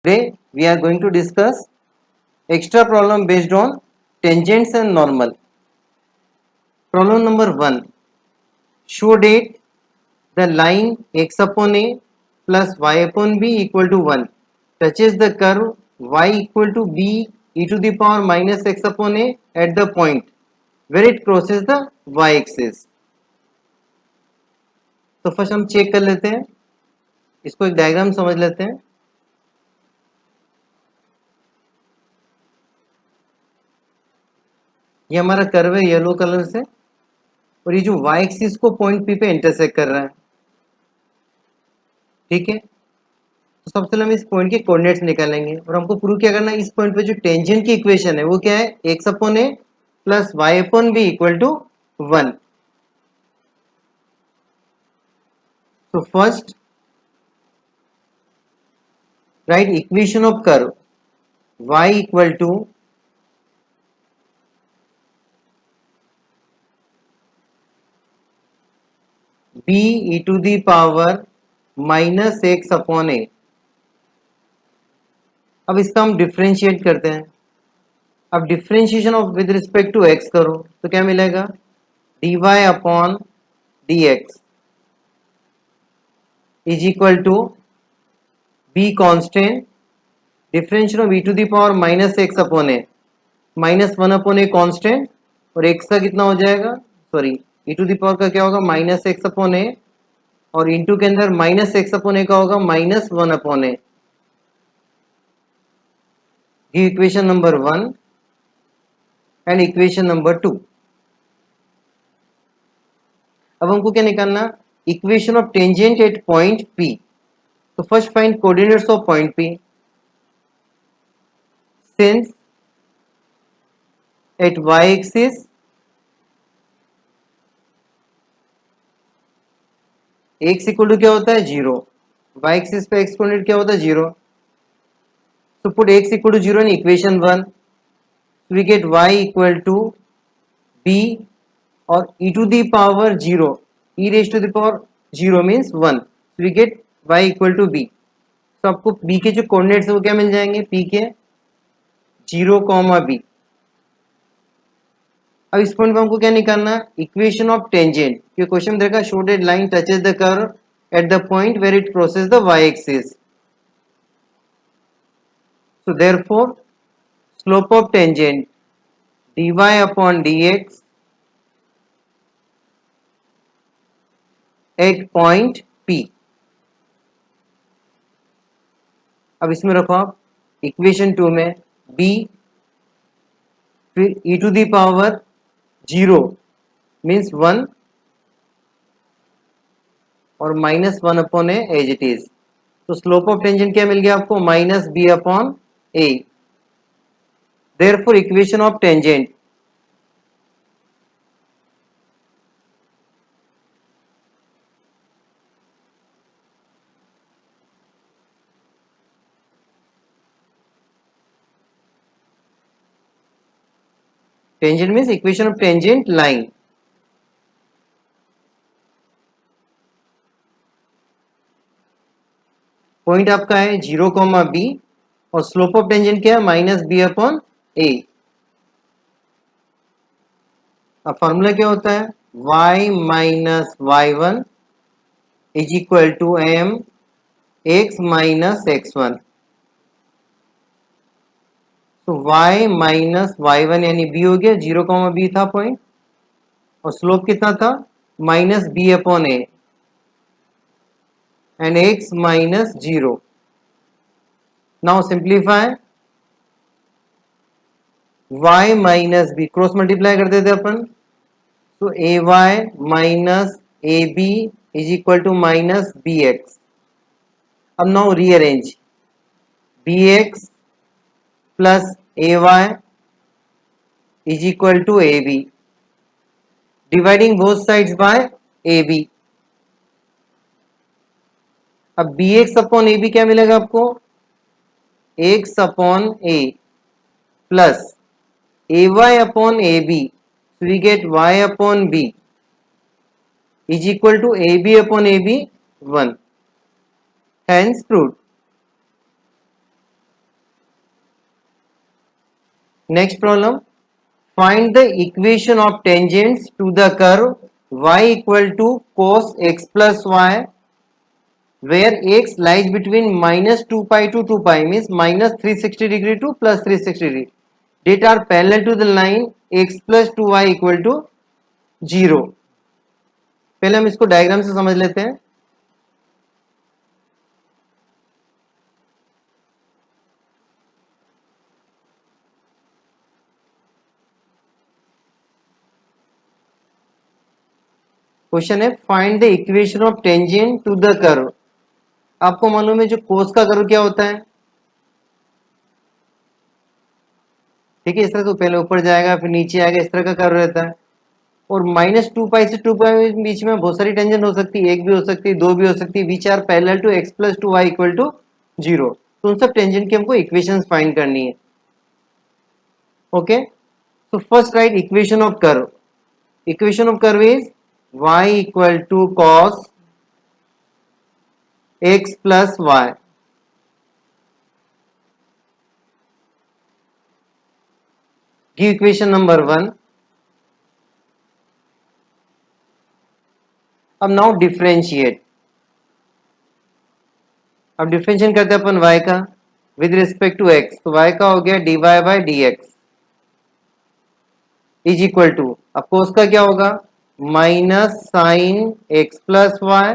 Today we are going to discuss extra problem based on tangents and normal. Problem number 1. Show that the line x upon a plus y upon b equal to 1 touches the curve y equal to b e to the power minus x upon a at the point where it crosses the y axis. तो first हम check कर लेते हैं, इसको एक diagram समझ लेते हैं. ये हमारा कर्व है येलो कलर से और ये जो y एक्सिस को पॉइंट P पे इंटरसेक्ट कर रहा है. ठीक है, तो सबसे पहले हम इस पॉइंट के कोऑर्डिनेट्स निकालेंगे और हमको प्रूव क्या करना है. इस पॉइंट पे जो टेंजेंट की इक्वेशन है वो क्या है, x upon a plus y upon b equal to 1. तो first right equation of curve y equal to b e to the power minus x upon a. अब इसका हम डिफ्रेंशिएट करते हैं. अब differentiation of with respect to x करो तो क्या मिलेगा, dy upon dx is equal to b constant differential of e to the power minus x upon a minus 1 upon A constant और x का कितना हो जाएगा, sorry e to the power का क्या होगा माइनस एक्स अपॉन ए और into के अंदर माइनस एक्स अपॉन ए का होगा माइनस 1 अपॉन ए. ये equation number 1 and equation number 2. अब हमको क्या निकालना, equation of tangent at point P. तो first find coordinates of point P. Since at y axis x equal to क्या होता है 0, y एक्सिस पे x कोऑर्डिनेट क्या होता है 0. So put x equal to 0 in equation 1. So we get y equal to b or e to the power 0. E raised to the power 0 means 1. So we get y equal to b. So आपको b के जो coordinates है वो क्या मिल जाएंगे, p के 0, b. अब इस पॉइंट पे हमको क्या निकालना है, इक्वेशन ऑफ टेंजेंट. ये क्वेश्चन देखा, show that line touches the curve at the point where it crosses the y axis. So therefore slope of tangent dy upon dx at point P. अब इसमें रखो आप इक्वेशन 2 में b फिर e to the power 0 means 1 और minus 1 upon A as it is. तो slope of tangent क्या मिल गया आपको, minus b upon A. Therefore equation of tangent tangent means equation of tangent line. Point आपका है 0, b और स्लोप ऑफ टेंजेंट क्या है माइनस b अपॉन ए. अब फॉर्मूला क्या होता है, y minus y1 is equal to m x minus x1. तो y माइनस y1 यानी b हो गया, 0, b था पॉइंट और स्लोप कितना था minus b upon a and x minus 0. Now simplify y minus b cross multiply कर देते अपन. तो a y minus a b is equal to minus b x. अब now rearrange b x plus a y is equal to a b dividing both sides by a b. अब b x upon a b क्या मिलेगा आपको, x upon a plus a y upon a B. So we get y upon b is equal to ab upon ab 1. Hence proved. Next problem, find the equation of tangents to the curve y equal to cos x plus y where x lies between minus 2 pi to 2 pi, means minus 360 degree to plus 360 degree, that are parallel to the line x plus 2y equal to 0. पहले हम इसको diagram से समझ लेते हैं. Question है find the equation of tangent to the curve. आपको मालूम है जो कोस का कर्व क्या होता है. ठीक है, इस तरह से पहले ऊपर जाएगा फिर नीचे आएगा, इस तरह का कर्व रहता है. और माइनस 2 पाई से 2 पाई के बीच में बहुत सारी टेंजेंट हो सकती है, एक भी हो सकती है, दो भी हो सकती है, which are parallel to X plus 2 Y equal to 0. तो उन सब टेंजेंट की हमको इक्वेशंस फाइंड करनी है. ओके, तो first right equation of curve. Equation of curve is y equal to cos x plus y. Give equation number 1. अब now differentiate. अब डिफरेंशिएट करते हैं अपन y का विद रिस्पेक्ट टू x. तो y का हो गया dy by D X is equal to, आपको उसका क्या होगा, minus sine X plus Y.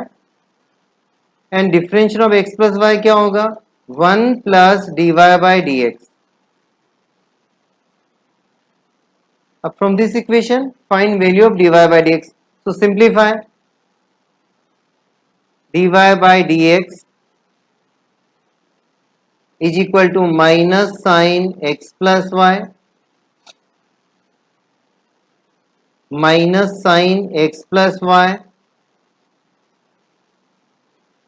And differential of X plus Y क्या होगा, 1 plus D y by D x. अब from this equation find value of d y by D x. तो simplify, dy by dx is equal to minus sin x plus y minus sin x plus y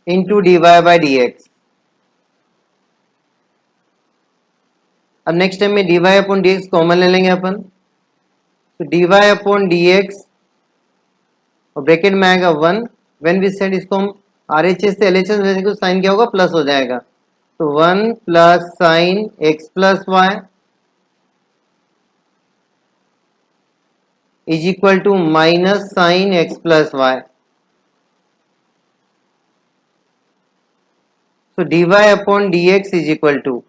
into dy by dx. अब next time में dy upon dx common ले लेंगे अपन. तो dy upon dx और bracket में आएगा 1. When we set इसको हम RHS से LHS वैसे तो साइन क्या होगा, प्लस हो जाएगा. तो 1 plus sine x plus Y is equal to minus sin x plus y. So dy upon dx is equal to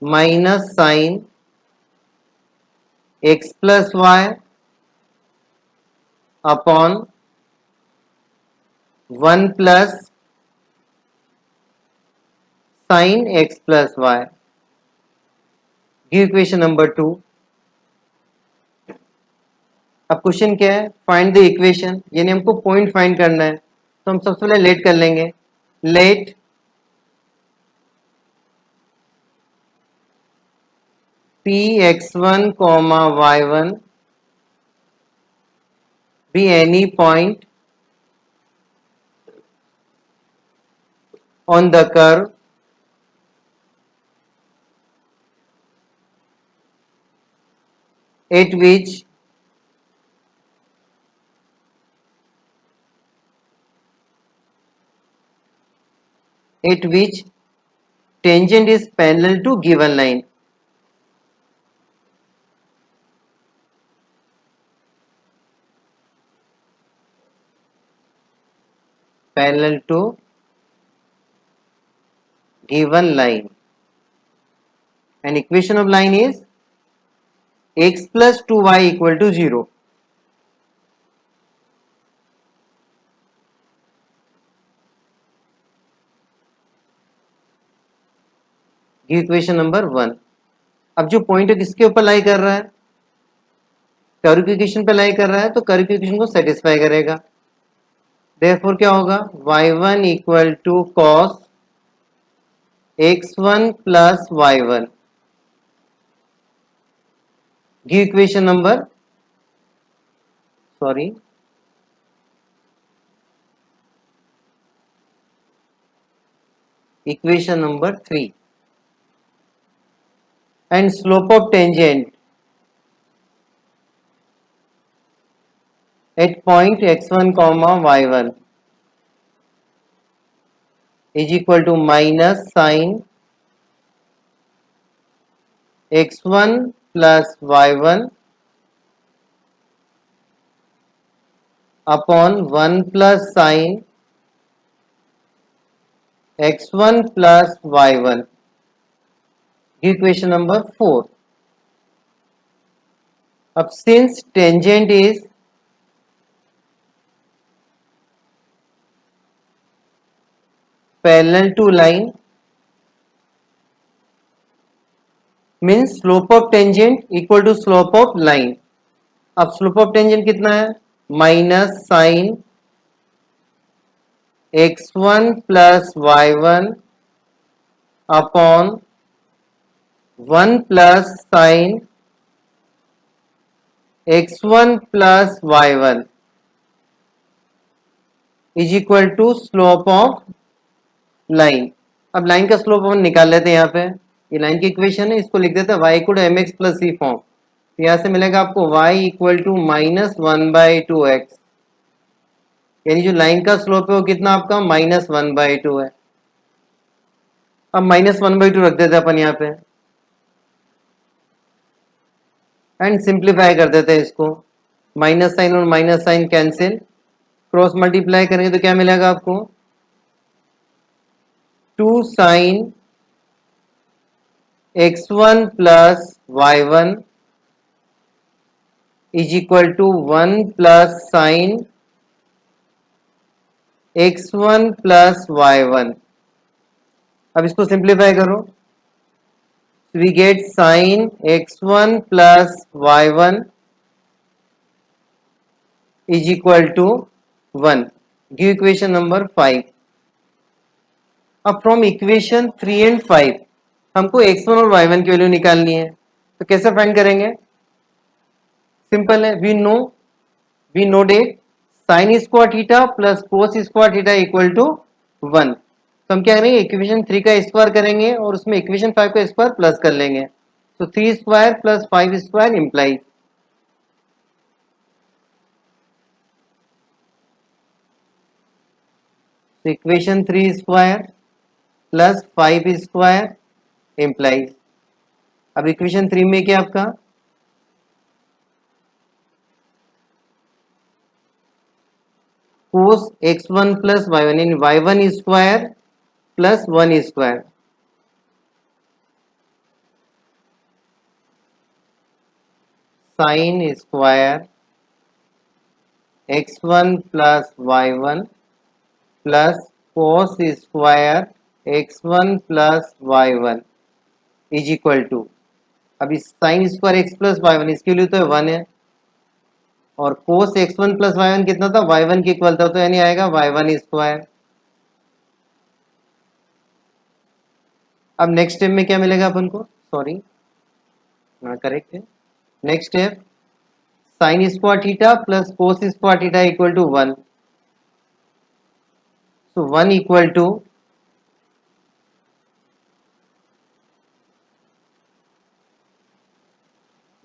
minus sin x plus y upon 1 plus sin x plus y. Give equation number 2. अब question क्या है, find the equation, यानी हमको point find करना है. तो हम सबसे पहले लेट कर लेंगे. Let p x1 comma y1 be any point on the curve at which tangent is parallel to given line. Parallel to given line. And equation of line is x plus 2y equal to 0. Give equation number 1. अब जो point है किसके ऊपर लाई कर रहा है, curve की equation पे लाई कर रहा है, तो कर्व की इक्वेशन को सेटिस्फाई करेगा. देयरफॉर क्या होगा, y1 equal to cos x1 plus y1. Give equation number, sorry, equation number 3. And slope of tangent at point x1 comma y1. Is equal to minus sine x1 plus y1 upon 1 plus sine x1 plus y1, equation number 4. अब since tangent is parallel to line means slope of tangent equal to slope of line. अब slope of tangent कितना है? Minus sine x1 plus y1 upon 1 plus sine x1 plus y1 is equal to slope of line. अब line का slope हम निकाल लेते हैं. यहाँ पे ये लाइन की इक्वेशन है, इसको लिख देते हैं y equal to M X plus C form. यहाँ से मिलेगा आपको y equal to minus 1/2x, यानी जो लाइन का स्लोप है वो कितना आपका -1/2 है. अब -1/2 रख देते हैं अपन यहाँ पे एंड सिंप्लीफाई कर देते हैं इसको. माइनस साइन और minus sine cancel, cross multiply करेंगे तो क्या मिलेगा आपको? 2 sine x1 plus y1 is equal to 1 plus sine x1 plus y1. अब इसको सिंप्लीफाई करो, we get sin x1 plus y1 is equal to 1. Give equation number 5. अब फ्रॉम इक्वेशन 3 एंड 5 हमको x1 और y1 की वैल्यू निकालनी है. तो कैसे फाइंड करेंगे? सिंपल है, we know that sine square theta plus cos square theta equal to 1. तो हम क्या करेंगे? इक्वेशन 3 का स्क्वायर करेंगे और उसमें इक्वेशन 5 का स्क्वायर प्लस कर लेंगे. तो 3 square plus 5 square implies equation 3 square plus 5 square implies. अब इक्वेशन 3 में क्या आपका कोस x1 प्लस y1 यानी y1 square plus 1 square sine square x1 plus y1 plus cos square x1 plus y1 is equal to. अब इस sine square x plus y1 इसके लिए तो 1 है और कोस x1 प्लस y1 कितना था? y1 के इक्वल था, तो यानी आएगा y1 स्क्वायर. अब नेक्स्ट स्टेप में क्या मिलेगा अपन को? सॉरी, हाँ करेक्ट है. Next step sine square theta plus cos square theta equal to 1. So 1 equal to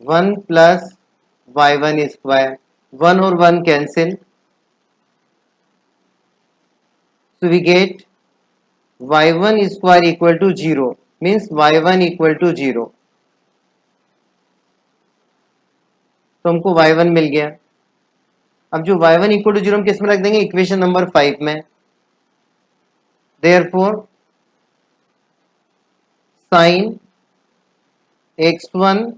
1 plus y1 square. 1 और 1 cancel, so we get y1 square equal to 0 means y1 equal to 0. तो हमको y1 मिल गया. अब जो y1 equal to 0 हम किस में रख देंगे? इक्वेशन नंबर 5 में. Therefore sign x1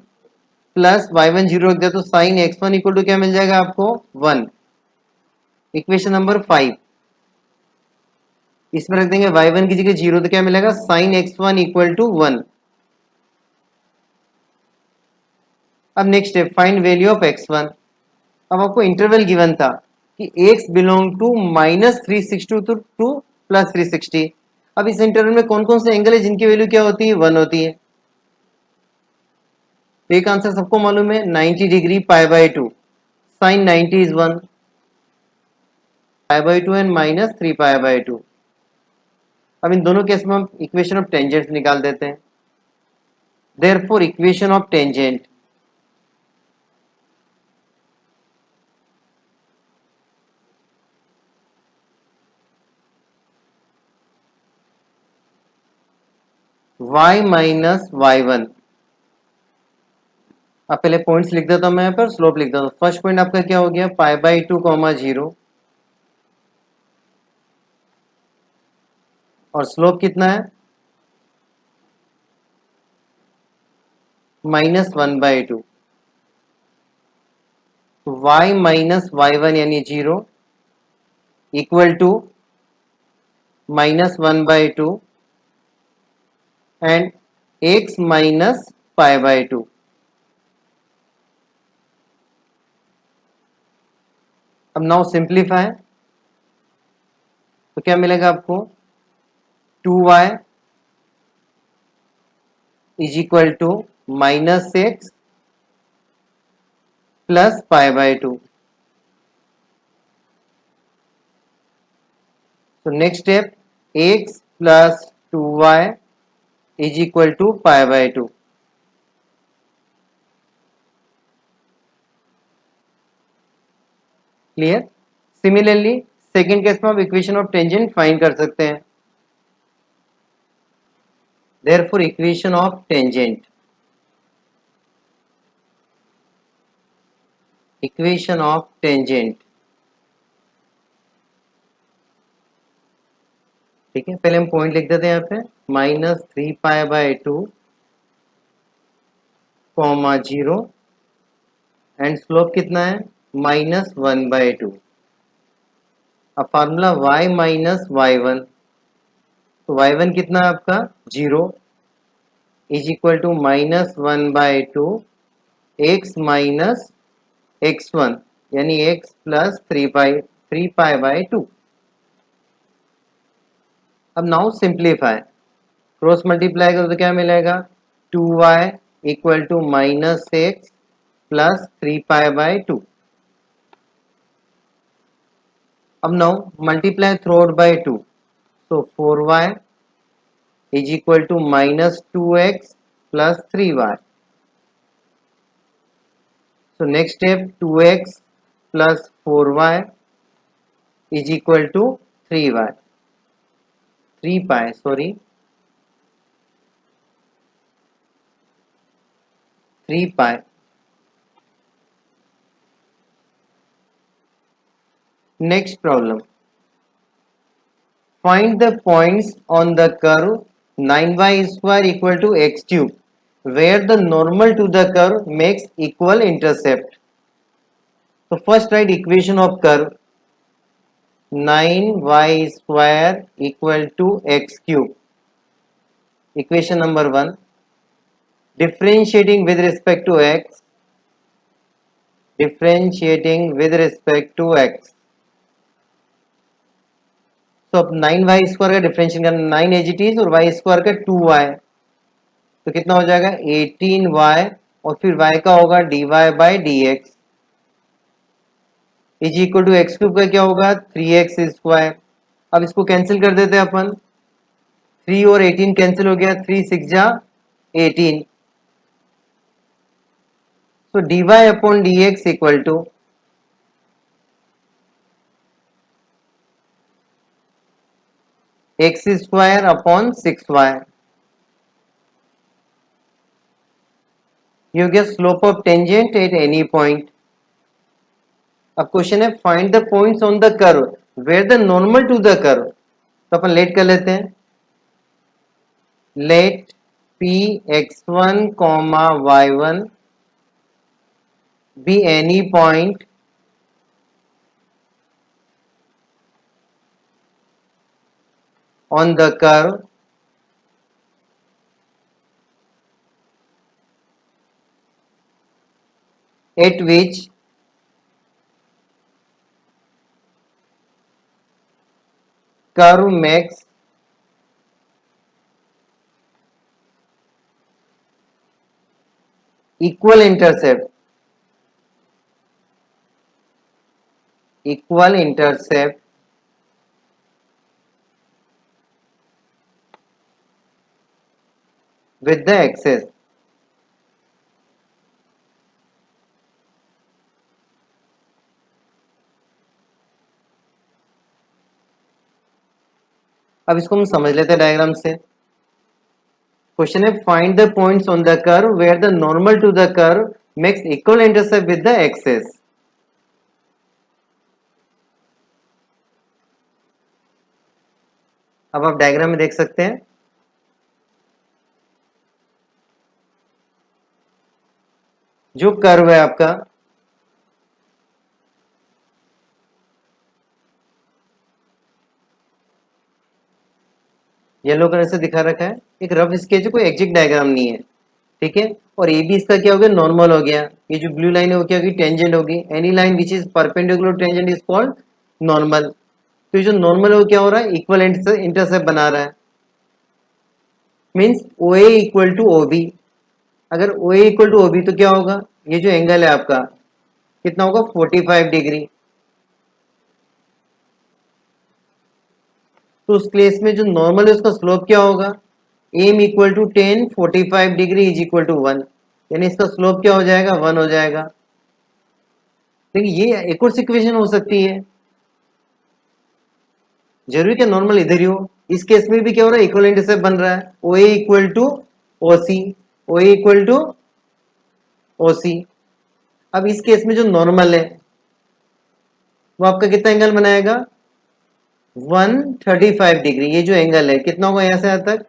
plus y1 0 रख दिया तो साइन x1 इक्वल टू क्या मिल जाएगा आपको? 1. इक्वेशन नंबर 5 इसमें रख देंगे y1 की जगह 0 तो क्या मिलेगा? Sine x1 equal to 1. अब नेक्स्ट है फाइंड वैल्यू ऑफ x1. अब आपको इंटरवल गिवन था कि x बिलोंग टू -360 टू +360. अब इस इंटरवल में कौन कौन से एंगल है जिनकी वैल्यू क्या होती है? 1 होती है. तो एक आंसर सबको मालूम है 90 डिग्री π/2. Sign 90 is 1, π/2 and -3 π/2. अब इन दोनों केस में हम इक्वेशन ऑफ टेंजेंट निकाल देते हैं. Therefore equation of tangent y minus Y one. अब पहले पॉइंट्स लिख देता हूं मैं यहाँ पर, स्लोप लिख देता हूं। फर्स्ट पॉइंट आपका क्या हो गया, pi by two comma zero, और स्लोप कितना है, माइनस वन बाई टू। तो y माइनस वाई वन यानी zero equal to minus one by two and x minus pi by two. अब नाउ सिंप्लीफाई, तो क्या मिलेगा आपको, two y is equal to minus x plus pi by two. तो next step, x plus two y is equal to pi by two. Clear. Similarly second case में आप equation of tangent find कर सकते हैं। Therefore equation of tangent, equation of tangent, ठीक है, पहले हम पॉइंट लिख देते हैं यहाँ पे, minus three pi by two comma zero and slope कितना है, माइनस वन बाई टू। अब formula y minus Y one, तो वाई वन कितना है आपका, zero is equal to minus one by two x minus x one यानी x plus three pi by two. अब now simplify, cross multiply करो तो क्या मिलेगा, two y equal to minus x plus three pi by two. अब now multiply through out by two, so 4y is equal to minus 2x plus 3y. So next step, 2x plus 4y is equal to 3y, 3 pi, sorry, 3 pi. Next problem, find the points on the curve 9y square equal to x cube where the normal to the curve makes equal intercept. So first write equation of curve 9y square equal to x cube. Equation number 1, differentiating with respect to x, differentiating with respect to x. तो अब 9y square का differentiate करना, 9 as it is और y square का 2y, तो कितना हो जाएगा 18y और फिर y का होगा dy by D X is equal to X cube का क्या होगा 3x स्क्वायर। अब इसको कैंसिल कर देते हैं अपन, 3 और 18 कैंसिल हो गया, 3 6 जा 18, so dy upon dx equal to x square upon 6y. You get slope of tangent at any point. अब क्वेश्चन है find the points on the curve where the normal to the curve. तो अपन let कर लेते हैं, let p x1 comma y1 be any point on the curve at which curve makes equal intercept, equal intercept with the axis. अब इसको हम समझ लेते हैं डायग्राम से। क्वेश्चन है find the points on the curve where the normal to the curve makes equal intercept with the axes. अब आप डायग्राम में देख सकते हैं, जो कर्व है आपका, येलो कलर से दिखा रखा है, एक रफ स्केच है, कोई एग्जैक्ट डायग्राम नहीं है, ठीक है। और ए बी इसका क्या हो गया, नॉर्मल हो गया। ये जो ब्लू लाइन है वो क्या होगी, टेंजेंट होगी। Any line which is perpendicular tangent is called normal. तो ये जो नॉर्मल है वो क्या हो रहा है, इक्वल इंटरसेप्ट बना रहा है, मीन्स ओ ए इक्वल टू ओ बी। अगर ओ ए इक्वल टू ओ बी तो क्या होगा, ये जो एंगल है आपका कितना होगा, 45 डिग्री। तो उस केस में जो नॉर्मल है उसका स्लोप क्या होगा, M equal to 10 45 degree is equal to 1, यानी इसका स्लोप क्या हो जाएगा, 1 हो जाएगा। देखिए ये एक और इक्वेशन हो सकती है, जरूरी क्या नॉर्मल इधर ही हो। इस केस में भी क्या हो रहा है, इक्वल इंटरसेप्ट बन रहा है, ओ ए इक्वल टू ओ सी, ओ ए इक्वल टू ओ सी। अब इस केस में जो नॉर्मल है वो आपका कितना एंगल बनाएगा, 135 डिग्री। ये जो एंगल है कितना होगा, यहां से यहां तक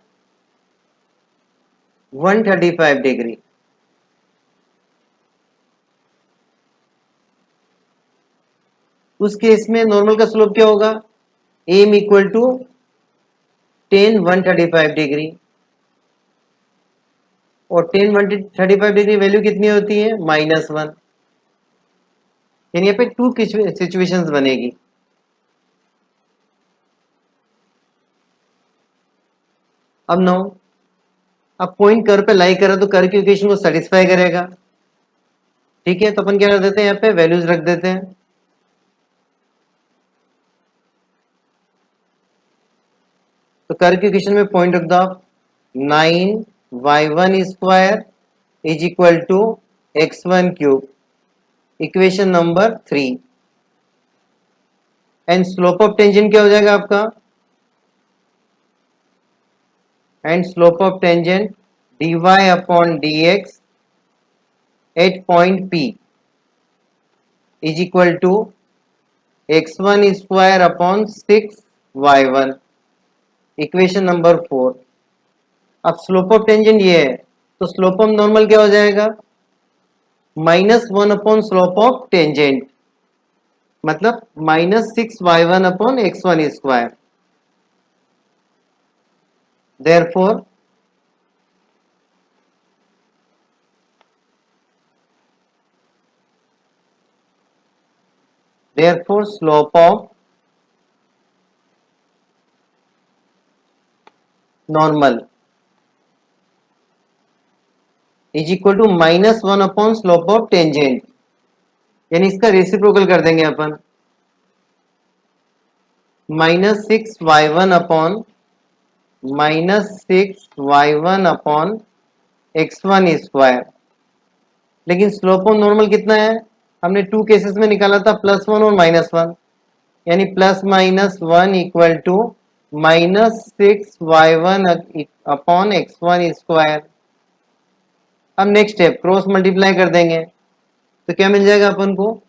135 डिग्री। उस केस में नॉर्मल का स्लोप क्या होगा, एम इक्वल टू 10 135 डिग्री। और 10 135 डिग्री वैल्यू कितनी होती है, -1। यानी यहाँ पे टू सिचुएशंस बनेगी। अब नो, अब पॉइंट कर पे लाई करा तो कर की इक्वेशन को सेटिस्फाई करेगा, ठीक है। तो अपन क्या कर देते हैं, यहाँ पे वैल्यूज रख देते हैं। तो कर की इक्वेशन में पॉइंट रख दो आप, 9y1 square is equal to x1 cube, equation number 3। And slope of tangent क्या हो जाएगा आपका, and slope of tangent dy upon dx at point P is equal to x1 square upon 6y1, equation number 4। अब slope of tangent ये है, तो slope of normal क्या हो जाएगा, -1 अपॉन स्लोप ऑफ टेंजेंट, मतलब -6y1 upon x1 square. Therefore slope of normal is equal to -1 upon slope of tangent, यानी इसका रेसिप्रोकल कर देंगे अपन, -6y1 अपॉन x1 स्क्वायर। लेकिन स्लोप ऑफ नॉर्मल कितना है, हमने टू केसेस में निकाला था, +1 और -1, यानी +-1 equal to -6y1 upon x1 square. अब नेक्स्ट स्टेप क्रॉस मल्टीप्लाई कर देंगे, तो क्या मिल जाएगा अपन को,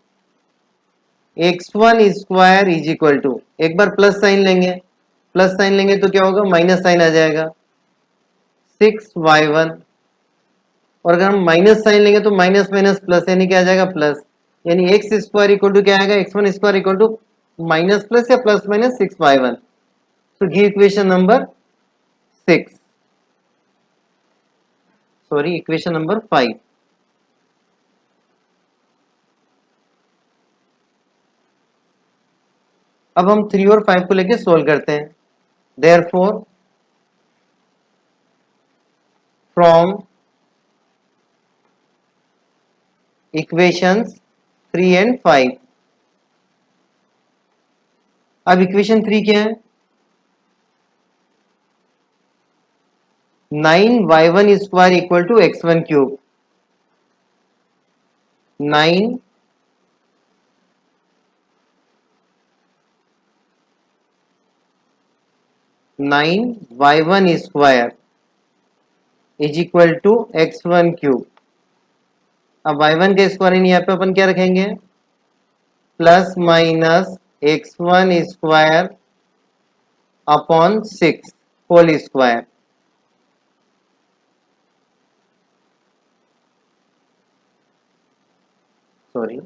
x1 square is equal to, एक बार प्लस साइन लेंगे, प्लस साइन लेंगे तो क्या होगा, माइनस साइन आ जाएगा, 6y1। और अगर हम माइनस साइन लेंगे तो माइनस माइनस प्लस, यानी क्या आ जाएगा, प्लस। यानी एक्स स्क्वायर इक्वल टू क्या आएगा, x1 square equal to minus plus या प्लस माइनस 6y1। तो give equation number 6, sorry equation number 5। अब हम 3 और 5 को लेके सोल्व करते हैं। Therefore from equations 3 and 5। अब इक्वेशन 3 क्या है, 9y1 square equal to x1 cube. 9y1 square is equal to x1 cube. अब y1 का स्क्वायर यहाँ पे अपन क्या रखेंगे, plus minus x1 square upon 6 whole square. Sorry,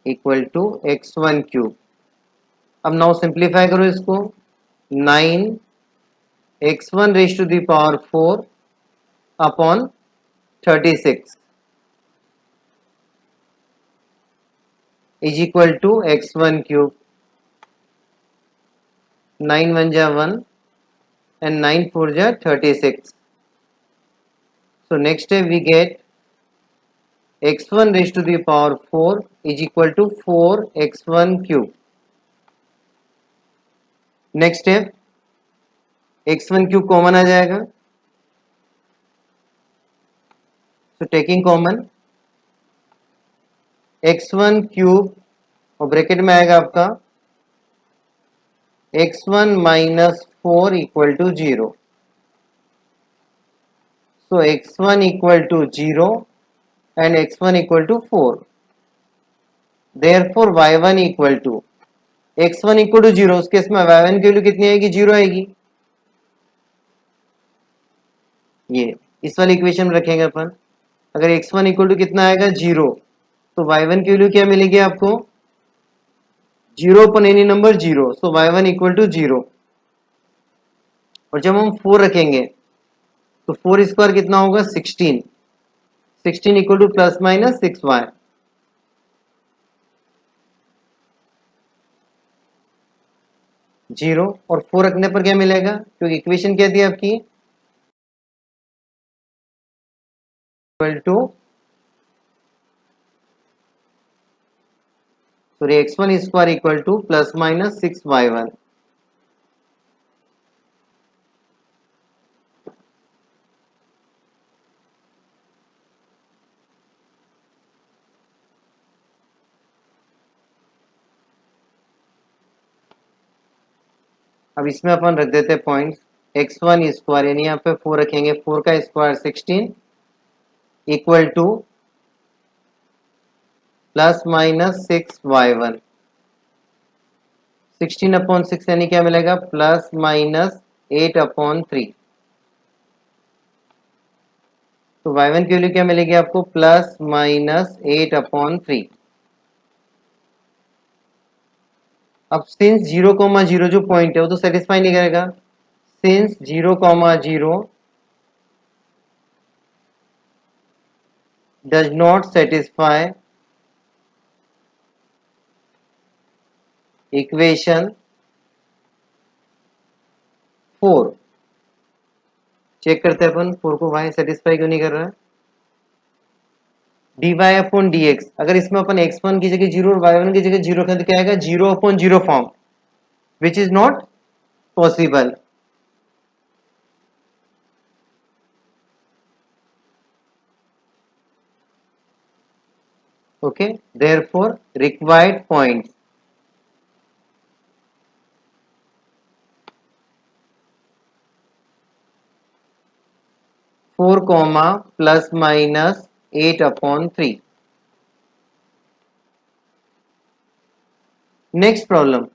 equal to x1 cube. अब नाउ सिंप्लीफाई करो इसको, 9 x1 raise to the power 4 upon 36 is equal to x1 cube. 9 1 जा 1 and 9 4 जा 36. So next step we get x1 raised to the power 4 is equal to 4x1 cube. Next step, x1 cube common आ जाएगा, so taking common x1 cube और bracket में आएगा आपका x1 minus 4 equal to 0. So x1 equal to 0 and x1 equal to 4. Therefore y1 equal to x1 equal to 0, उस case में y1 की value कितनी आएगी, 0 आएगी। ये इस वाली इक्वेशन में रखेंगे अपन। अगर x1 इक्वल टू कितना आएगा, 0, तो y1 की वैल्यू क्या मिलेगी आपको, 0 अपन any number 0, so y1 equal to 0। और जब हम 4 रखेंगे तो 4 स्क्वायर कितना होगा, 16। 16 equal to plus minus 6y। 0 और 4 रखने पर क्या मिलेगा, क्योंकि इक्वेशन क्या थी आपकी, equal to sorry x1 square equal to plus minus 6y1। अब इसमें अपन रख देते हैं पॉइंट्स, x1 स्क्वायर यानी यहाँ पे 4 रखेंगे, 4 का square 16 equal to plus minus 6y1। 16 upon 6 यानी क्या मिलेगा, प्लस माइनस 8 अपॉन 3। तो y1 की वैल्यू क्या मिलेगी आपको, प्लस माइनस 8 अपॉन 3। अब सिंस 0,0 जो पॉइंट है वो तो सेटिस्फाई नहीं करेगा, since 0,0 does not satisfy equation 4। Check करते हैं अपन 4 को y सेटिस्फाई क्यों नहीं कर रहा है। dy अपॉन dx, अगर इसमें अपन x1 की जगह 0 और y1 की जगह 0 रखें तो क्या आएगा, 0 upon 0 form, which is not possible. okay, therefore required points 4 comma plus minus 8 upon 3. Next problem,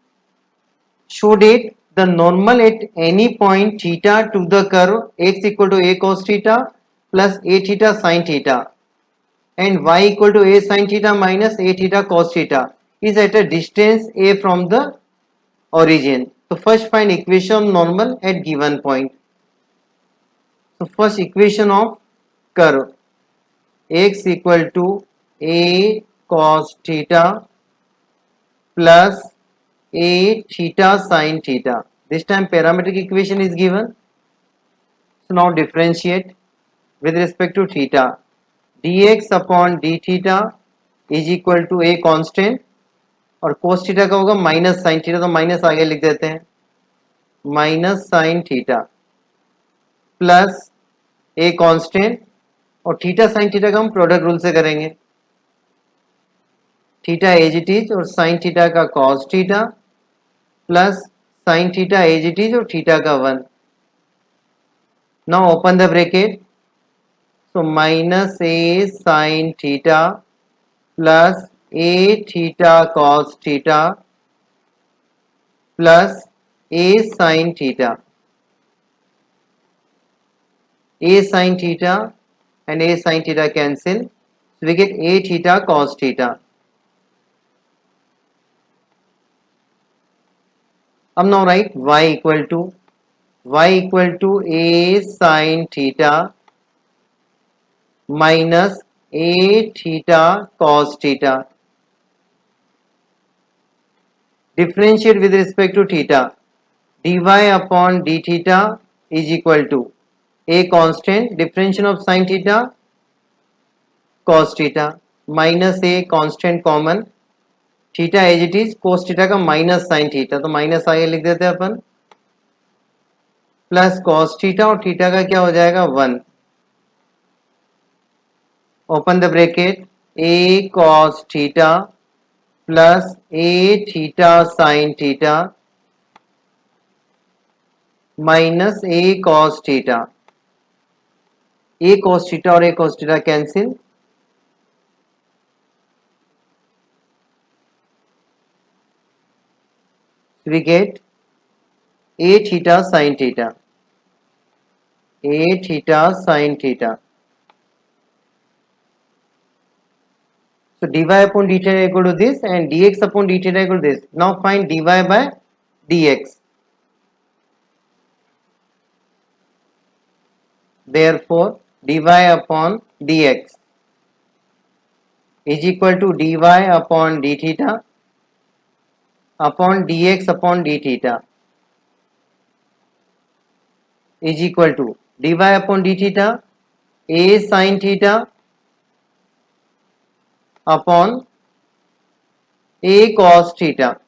show that the normal at any point theta to the curve x equal to a cos theta plus a theta sin theta and y equal to a sin theta minus a theta cos theta is at a distance a from the origin. So first find equation of normal at given point. So first equation of curve x equal to a cos theta plus a theta sin theta. This time parametric equation is given. So now differentiate with respect to theta. dx upon d theta is equal to a constant और cos theta का होगा minus sine theta, तो minus आगे लिख देते हैं, minus sine theta plus a constant और theta sine theta का हम प्रोडक्ट रूल से करेंगे। थीटा एज इट इज और साइन थीटा का cos theta plus sine theta as it is और थीटा का 1. Now open the bracket. So minus a sin theta plus a theta cos theta plus a sin theta. A sin theta and a sin theta cancel. So we get a theta cos theta. Now write y equal to a sin theta minus a theta cos theta. Differentiate with respect to theta. dy upon d theta is equal to a constant, differentiation of sin theta cos theta, minus a constant common, theta as it is cos theta का minus sin theta, तो minus आगे लिख देते हैं अपन, plus cos theta और theta का क्या हो जाएगा 1. Open the bracket. a cos theta प्लस a थीटा sin थीटा माइनस a cos theta. a cos theta और a cos theta cancel. We get a theta sin theta. A theta sin theta. So dy upon d theta equal to this and dx upon d theta equal to this. Now find dy by dx. Therefore dy upon dx is equal to dy upon d theta upon dx upon d theta is equal to dy upon d theta a sin theta upon a cos theta.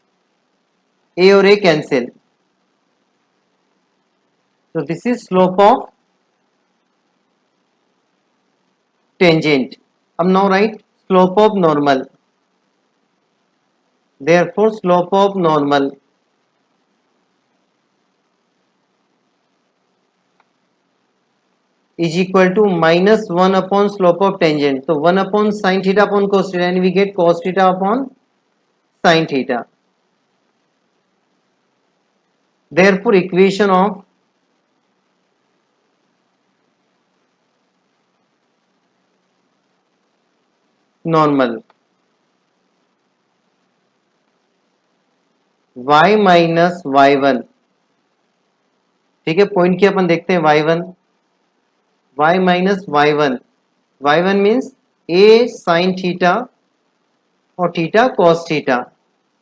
A और a cancel. So this is slope of tangent. Now write slope of normal. Therefore slope of normal is equal to minus 1 upon slope of tangent. So 1 upon sin theta upon cos theta, and we get cos theta upon sin theta. Therefore equation of normal y minus y1. ठीक है, point की अपन देखते हैं y1. y minus y1. y1 means a sin theta और theta cos theta.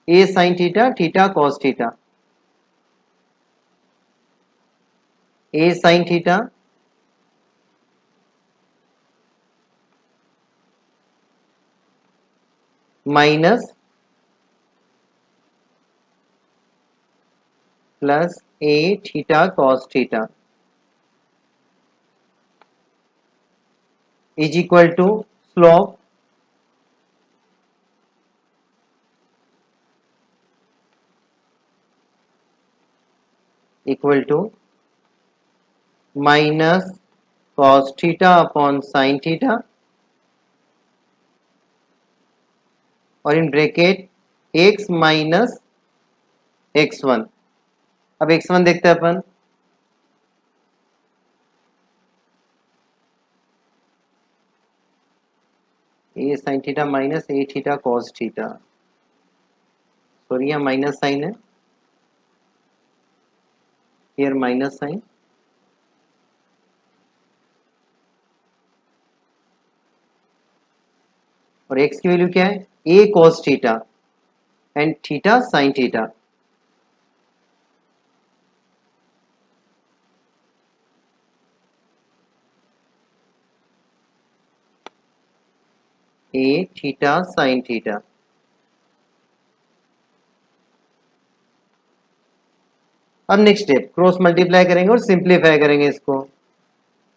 a sin theta, theta cos theta. a sin theta minus plus a theta cos theta is equal to slope equal to minus cos theta upon sin theta और in bracket x minus x1. अब x1 देखते हैं अपन. a sin theta माइनस a theta cos theta. Sorry यहाँ minus sign है, here minus sine. और x की value क्या है a cos theta and theta sin theta. a theta sin theta. अब नेक्स्ट स्टेप क्रॉस मल्टीप्लाई करेंगे और सिंप्लीफाई करेंगे इसको.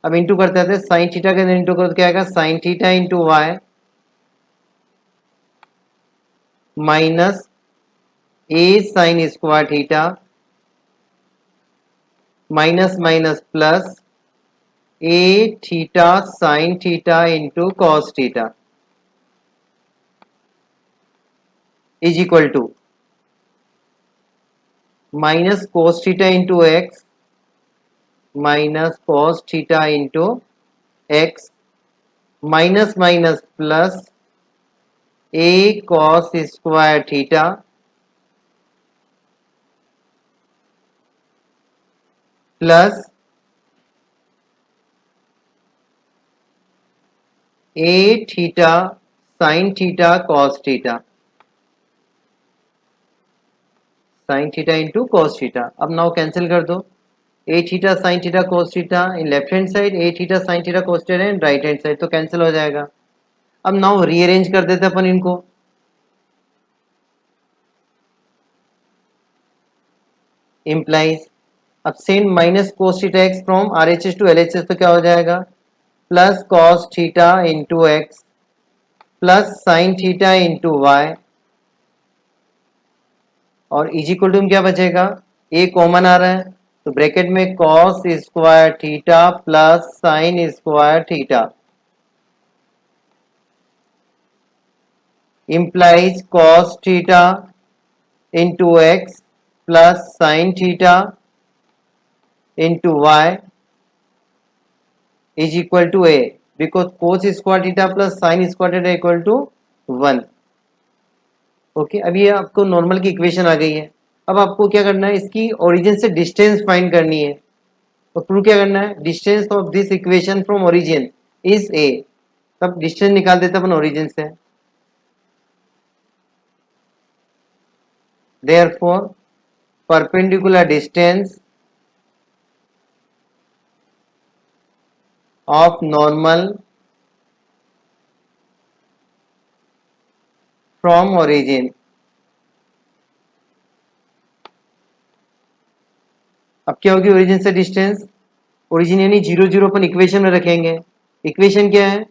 अब इंटू करते हैं साइन थीटा के अंदर इंटू करो तो क्या आएगा sine theta into y minus a sine square theta minus minus plus a theta sine theta into cos theta is equal to minus cos theta into x minus cos theta into x minus minus plus a cos square theta plus a theta sine theta cos theta sine theta into cos theta. अब now cancel कर दो a theta sine theta cos theta in left hand side A theta sine theta cos theta in right hand side, तो cancel हो जाएगा। अब now rearrange कर देते अपन इनको, इम्प्लाइज अब same minus cos theta x from R H S to L H S, तो क्या हो जाएगा plus cos theta into x plus sine theta into y और इज इक्वल टू क्या बचेगा, ए कॉमन आ रहा है तो ब्रैकेट में cos square theta plus sine square theta implies cos theta into x plus sin theta into y is equal to a because cos square theta plus sin square theta equal to 1। Okay, अब ये आपको normal की equation आ गई है। अब आपको क्या करना है, इसकी ओरिजिन से डिस्टेंस फाइंड करनी है। तो प्रूव क्या करना है, distance of this equation from origin is a. तब डिस्टेंस निकाल देते अपन ओरिजिन से। Therefore perpendicular distance of normal from origin, अब क्या होगी ओरिजिन से डिस्टेंस, ओरिजिन यानी जीरो जीरो अपन इक्वेशन में रखेंगे। इक्वेशन क्या है,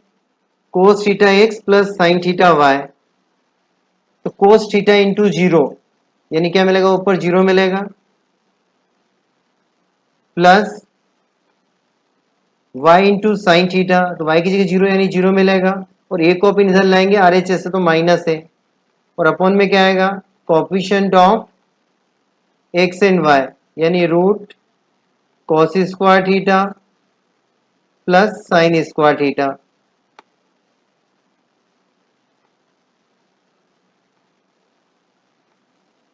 cos theta x plus sine theta y, तो कोस थीटा इंटू जीरो यानी क्या मिलेगा, ऊपर जीरो मिलेगा plus y into sine theta, तो वाई की जगह जीरो यानी जीरो मिलेगा और एक को अपन इधर लाएंगे आर एच एस से तो माइनस है और अपॉन में क्या आएगा coefficient of x and y यानी root cos square theta plus sine square theta.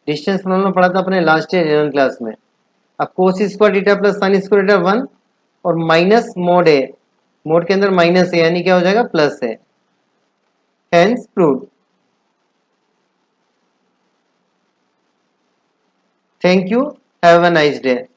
Distance formula पढ़ा था अपने लास्ट ईयर 11 क्लास में। अब cos square theta plus sine square theta 1 और माइनस मोड है, मोड के अंदर माइनस है यानी क्या हो जाएगा प्लस है, hence proved. Thank you, have a nice day.